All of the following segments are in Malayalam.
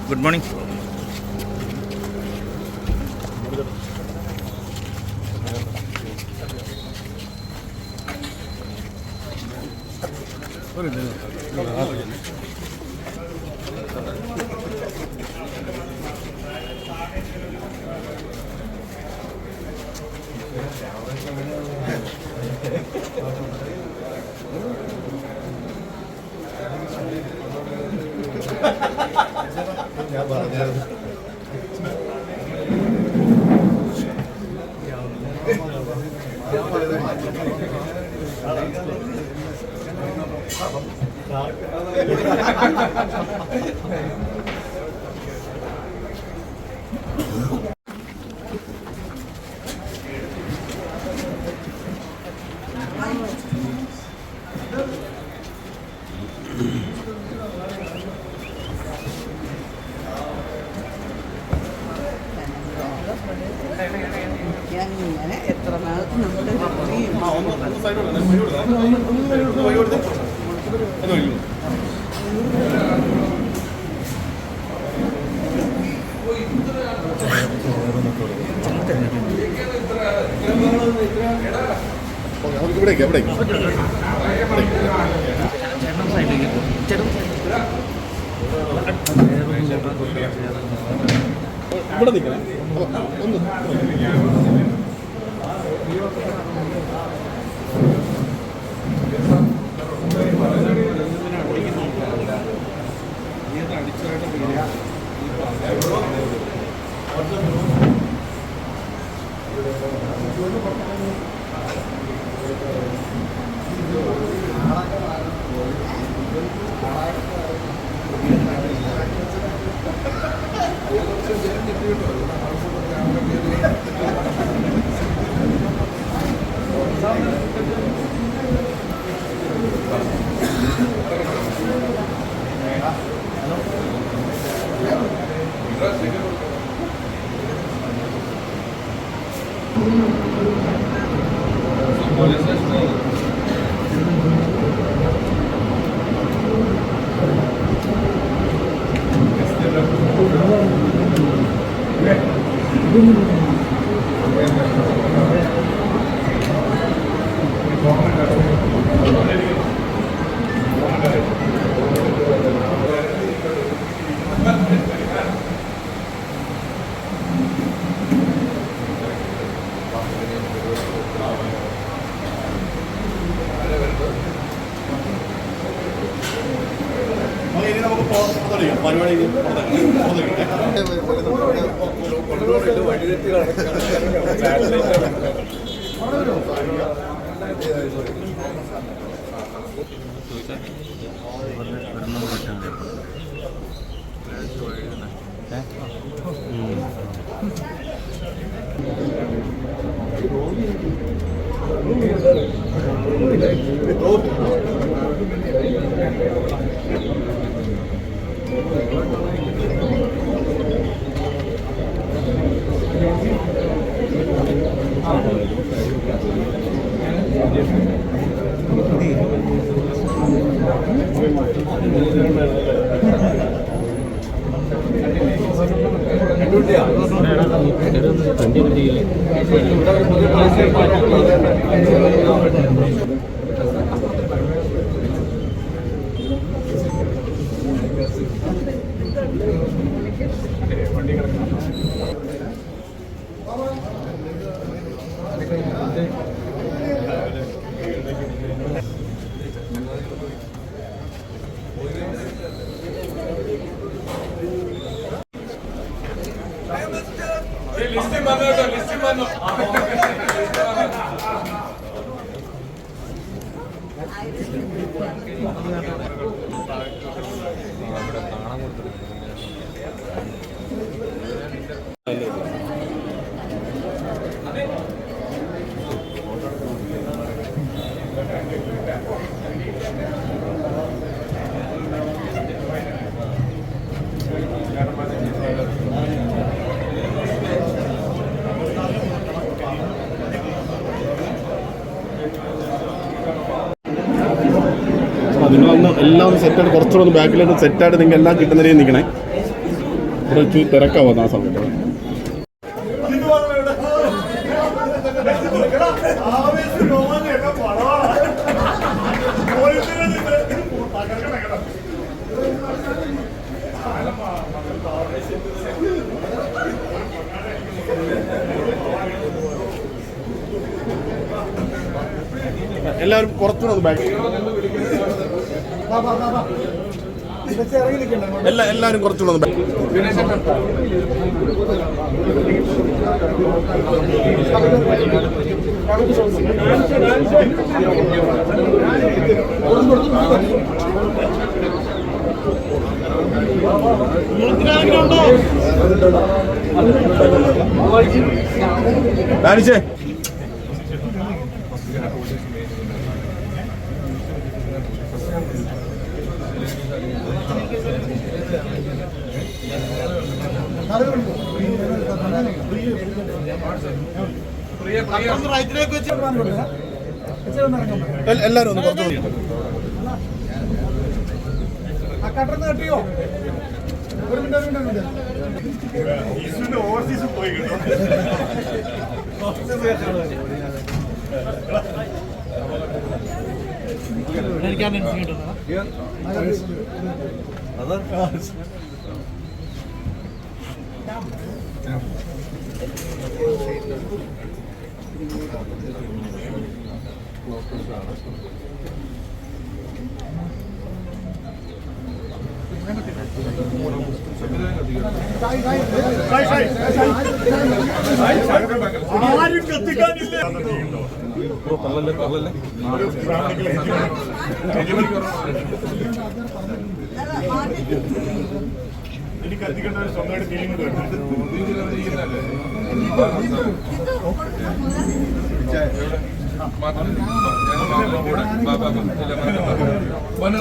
Good morning. ഞാൻ എത്ര നാൾ നമ്മുടെ ഇവിടെ നിൽക്കണം ഒന്ന് നിങ്ങളൊന്ന് എല്ലാം സെറ്റായിട്ട് കുറച്ചുകൂടെ ഒന്ന് ബാക്കിലോട്ട് സെറ്റായിട്ട് നിങ്ങൾക്ക് എല്ലാം കിട്ടുന്ന രീതിയിൽ നിൽക്കണേ. ഇവിടെ വെച്ച് തിരക്കാവുന്ന ആ സമയത്ത്. എല്ലാവരും കുറച്ചുകൂടെ ഒന്ന് ബാക്ക് എല്ലാവരും കുറച്ചുകൂടെ ഒന്ന് ബാക്ക്. ഡാനിച്ചേ എല്ലാരും ഒന്ന് പുറത്തു കട്ടിയോ ഒരു മിനിറ്റ് ഓവർസീസ് പോയി കിട്ടും. ആരും കത്തിക്കാനില്ല. എനിക്ക് കത്തിക്കേണ്ട ഒരു സ്വന്തമായിട്ട് ഫീലിംഗ്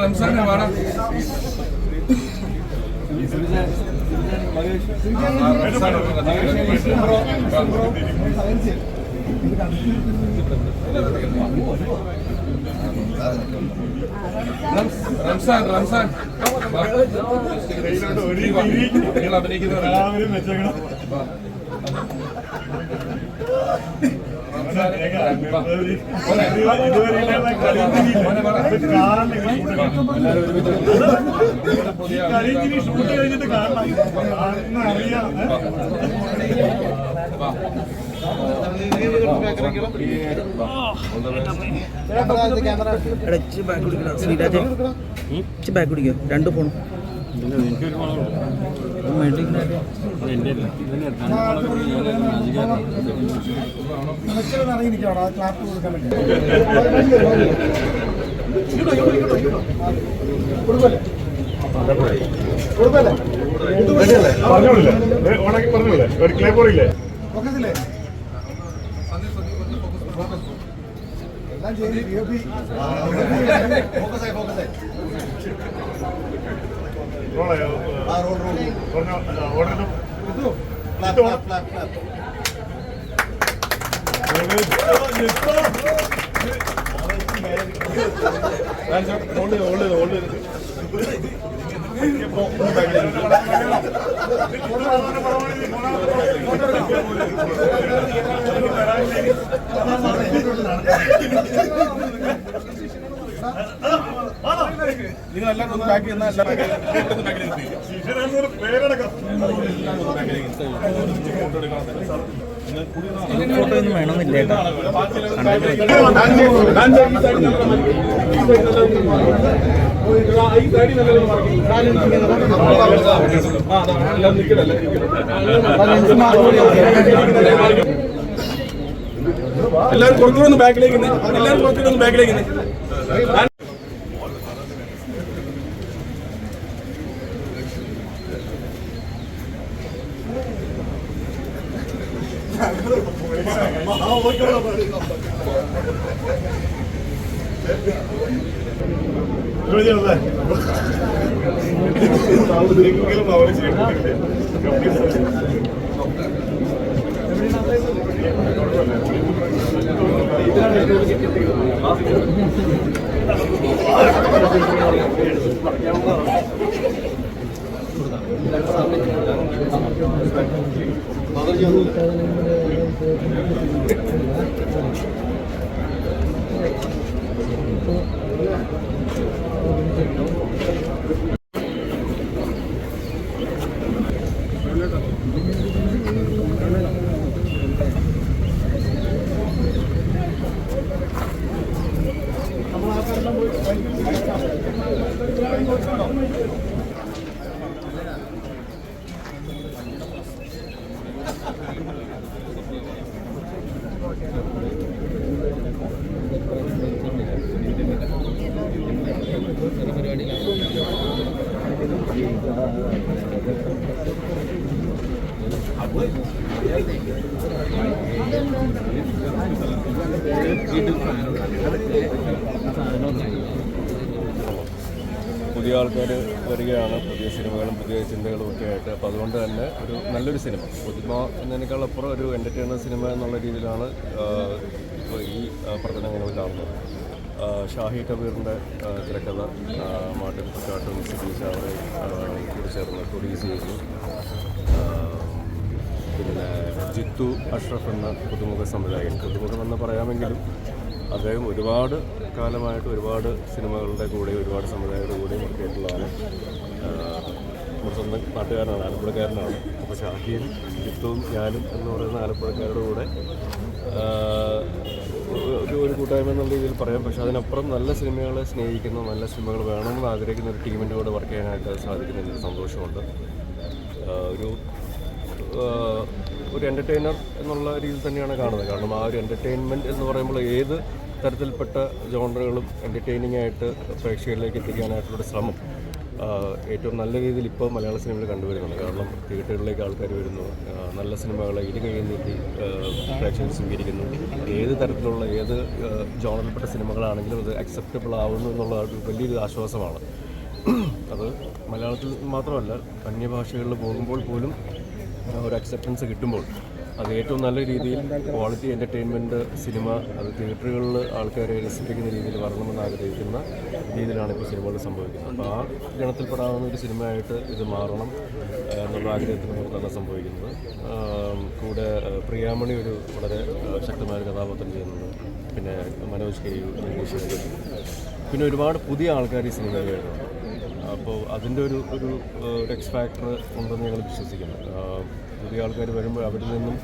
റംസാനെ വേണം. റംസാൻ റംസാൻ നിങ്ങൾ അഭിനയിക്കുന്നവർ എല്ലാവരും വെച്ചേക്കണം. ഷൂട്ട് കഴിഞ്ഞിട്ട് കാണണം അറിയാം. ബാക്ക് കുടിക്കോ രണ്ട് ഫോണും ഇറങ്ങിയിരിക്കണോ ക്ലാപ്പ് കൊടുക്കാൻ വേണ്ടി പറഞ്ഞോളില്ലേ ഓണാക്കി പറഞ്ഞോളേ ഒരു ക്ലേ പോറില്ലേ ഫോക്കസില്ലേ എല്ലാം ചെയ്ത് ഫോക്കസായി ഫോക്കസായി നിങ്ങളെല്ലാം ഒന്ന് ബാക്ക് ചെയ്യുന്ന ഫോട്ടോ ഒന്നും വേണമെന്നില്ല എല്ലാവരും കുറച്ചുകൂടെ ഒന്ന് ബാക്കിലേക്ക് എല്ലാവരും കുറച്ചുകൂടെ ഒന്ന് ബാക്കിലേക്ക് പുതിയ ആൾക്കാർ വരികയാണ്, പുതിയ സിനിമകളും പുതിയ ചിന്തകളും ഒക്കെ ആയിട്ട്. അപ്പോൾ അതുകൊണ്ട് തന്നെ ഒരു നല്ലൊരു സിനിമ, പുതുമ എന്നതിനേക്കാളപ്പുറം ഒരു എൻ്റർടൈനർ സിനിമ എന്നുള്ള രീതിയിലാണ് ഈ പ്രകടനം ഞങ്ങൾ കാണുന്നത്. ഷാഹി കബീറിൻ്റെ തിരക്കഥ മാർട്ടിൻ പുക്കാട്ടും സിബീഷ് അവരെ കൂടി ചേർന്ന് പ്രൊഡ്യൂസ് ചെയ്തു. പിന്നെ ജിത്തു അഷ്റഫ് എന്ന പുതുമുഖ സംവിധായകൻ, പുതുമുഖമെന്ന് പറയാമെങ്കിലും അദ്ദേഹം ഒരുപാട് കാലമായിട്ട് ഒരുപാട് സിനിമകളുടെ കൂടെയും ഒരുപാട് സംവിധായകരുടെ കൂടെയും ഒക്കെ ആയിട്ടുള്ളതാണ്. നമ്മുടെ സ്വന്തം നാട്ടുകാരനാണ്, ആലപ്പുഴക്കാരനാണ്. അപ്പോൾ ഷാഹിയും ജിത്തുവും ഞാനും എന്ന് പറയുന്ന ആലപ്പുഴക്കാരുടെ കൂടെ ഒരു കൂട്ടായ്മ എന്നുള്ള രീതിയിൽ പറയാം. പക്ഷേ അതിനപ്പുറം നല്ല സിനിമകളെ സ്നേഹിക്കുന്ന, നല്ല സിനിമകൾ വേണമെന്ന് ആഗ്രഹിക്കുന്ന ഒരു ടീമിൻ്റെ കൂടെ വർക്ക് ചെയ്യാനായിട്ട് സാധിക്കുന്നതിൽ സന്തോഷമുണ്ട്. ഒരു എൻ്റർടൈനർ എന്നുള്ള രീതിയിൽ തന്നെയാണ് കാണുന്നത്. കാരണം ആ ഒരു എൻ്റർടൈൻമെൻറ്റ് എന്ന് പറയുമ്പോൾ ഏത് തരത്തിൽപ്പെട്ട ജോണറുകളും എൻ്റർടൈനിങ് ആയിട്ട് പ്രേക്ഷകരിലേക്ക് എത്തിക്കാനായിട്ടുള്ളൊരു ശ്രമം ഏറ്റവും നല്ല രീതിയിൽ ഇപ്പോൾ മലയാള സിനിമയിൽ കണ്ടുവരുന്നുണ്ട്. കാരണം തിയേറ്ററുകളിലേക്ക് ആൾക്കാർ വരുന്നു, നല്ല സിനിമകളെ ഇരു കൈയിൽ നീട്ടി പ്രേക്ഷകർ സ്വീകരിക്കുന്നു. ഏത് തരത്തിലുള്ള ഏത് ജോണറിൽപ്പെട്ട സിനിമകളാണെങ്കിലും അത് അക്സെപ്റ്റബിൾ ആവുന്നു എന്നുള്ള ഒരു വലിയൊരു ആശ്വാസമാണ്. അത് മലയാളത്തിൽ മാത്രമല്ല, അന്യഭാഷകളിൽ പോകുമ്പോൾ പോലും ഒരു അക്സെപ്റ്റൻസ് കിട്ടുമ്പോൾ അത് ഏറ്റവും നല്ല രീതിയിൽ ക്വാളിറ്റി എൻ്റർടൈൻമെൻറ്റ് സിനിമ അത് തിയേറ്ററുകളിൽ ആൾക്കാരെ രസിപ്പിക്കുന്ന രീതിയിൽ വരണമെന്ന് ആഗ്രഹിക്കുന്ന രീതിയിലാണ് ഇപ്പോൾ സിനിമകൾ സംഭവിക്കുന്നത്. അപ്പോൾ ആ ഗണത്തിൽപ്പെടാവുന്ന ഒരു സിനിമയായിട്ട് ഇത് മാറണം എന്നുള്ള ആഗ്രഹത്തിന് പുറത്താണ് സംഭവിക്കുന്നത്. കൂടെ പ്രിയാമണി ഒരു വളരെ ശക്തമായ കഥാപാത്രം ചെയ്യുന്നുണ്ട്. പിന്നെ മനോജ് കെ യു, പിന്നെ ഒരുപാട് പുതിയ ആൾക്കാർ ഈ സിനിമയിൽ വരുന്നുണ്ട്. അപ്പോൾ അതിൻ്റെ ഒരു എക്സ് ഫാക്ടർ ഉണ്ടെന്ന് ഞങ്ങൾ വിശ്വസിക്കുന്നു. പുതിയ ആൾക്കാർ വരുമ്പോൾ അവരിൽ നിന്നും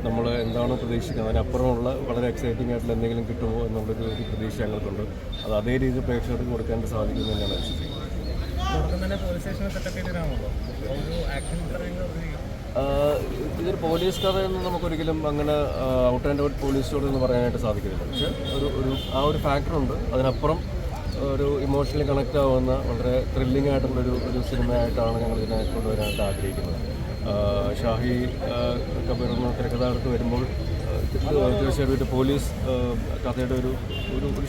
നമ്മൾ എന്താണോ പ്രതീക്ഷിക്കുന്നത് അതിനപ്പുറമുള്ള വളരെ എക്സൈറ്റിംഗ് ആയിട്ടുള്ള എന്തെങ്കിലും കിട്ടുമോ എന്നുള്ളൊരു പ്രതീക്ഷ ഞങ്ങൾക്കുണ്ട്. അത് അതേ രീതിയിൽ പ്രേക്ഷകർക്ക് കൊടുക്കാൻ സാധിക്കുമെന്ന് തന്നെയാണ് വിശ്വസിക്കുന്നത്. ഇതൊരു പോലീസ് കഥയെന്ന് നമുക്കൊരിക്കലും അങ്ങനെ out and out police story എന്ന് പറയാനായിട്ട് സാധിക്കുന്നില്ല. പക്ഷേ ആ ഒരു ഫാക്ടറുണ്ട്. അതിനപ്പുറം ഒരു ഇമോഷണലി കണക്റ്റ് ആവുന്ന വളരെ ത്രില്ലിംഗ് ആയിട്ടുള്ളൊരു സിനിമയായിട്ടാണ് ഞങ്ങളിതിനെ കൊണ്ടുവരാനായിട്ട് ആഗ്രഹിക്കുന്നത്. ഷാഹി കബീർ എന്ന തിരക്കഥാകൃത്ത് വരുമ്പോൾ തീർച്ചയായിട്ടും ഒരു പോലീസ് കഥയുടെ ഒരു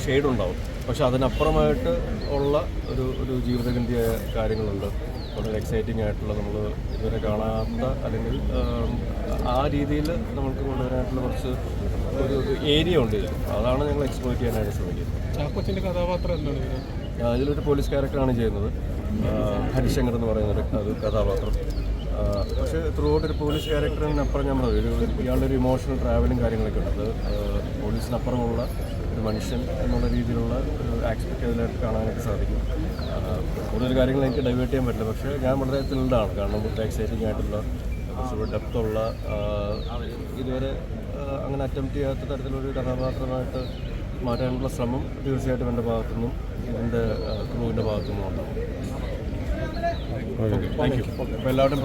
ഷെയ്ഡ് ഉണ്ടാവും. പക്ഷെ അതിനപ്പുറമായിട്ട് ഉള്ള ഒരു ജീവിതഗന്ധിയായ കാര്യങ്ങളുണ്ട്. വളരെ എക്സൈറ്റിംഗ് ആയിട്ടുള്ള, നമ്മൾ ഇതുവരെ കാണാത്ത അല്ലെങ്കിൽ ആ രീതിയിൽ നമുക്ക് കൊണ്ടുവരാനായിട്ടുള്ള കുറച്ച് ഒരു ഏരിയ ഉണ്ട് ഇതിൽ. അതാണ് ഞങ്ങൾ എക്സ്പ്ലോയിറ്റ് ചെയ്യാനായിട്ട് ശ്രമിക്കുന്നത്. ചാക്കോച്ചിൻ്റെ കഥാപാത്രം എന്താണ്? ഇതിലൊരു പോലീസ് ക്യാരക്ടറാണ് ചെയ്യുന്നത്, ഹരിശങ്കർ എന്ന് പറയുന്ന ഒരു കഥാപാത്രം. പക്ഷേ ത്രൂ ഔട്ട് ഒരു പോലീസ് ക്യാരക്ടറിനപ്പുറം ഞാൻ പറഞ്ഞത് ഇയാളുടെ ഒരു ഇമോഷണൽ ട്രാവലും കാര്യങ്ങളൊക്കെ ഉണ്ട്. അത് പോലീസിനപ്പുറമുള്ള ഒരു മനുഷ്യൻ എന്നുള്ള രീതിയിലുള്ള ഒരു ആസ്പെക്ട് അതിലായിട്ട് കാണാനായിട്ട് സാധിക്കും. കൂടുതൽ കാര്യങ്ങൾ എനിക്ക് ഡൈവേർട്ട് ചെയ്യാൻ പറ്റില്ല. പക്ഷേ ഞാൻ വളരെ ത്രില്ഡാണ്. കാരണം വളരെ എക്സൈറ്റിംഗ് ആയിട്ടുള്ള കുറച്ചുകൂടെ ഡെപ്തുള്ള, ഇതുവരെ അങ്ങനെ അറ്റംപ്റ്റ് ചെയ്യാത്ത തരത്തിലൊരു കഥാപാത്രമായിട്ട് മാറ്റാനുള്ള ശ്രമം തീർച്ചയായിട്ടും എൻ്റെ ഭാഗത്തുനിന്നും ഇതിൻ്റെ ക്രൂവിൻ്റെ ഭാഗത്തുനിന്നും ഉണ്ടാവും. Thank you. അപ്പോൾ എല്ലാവരും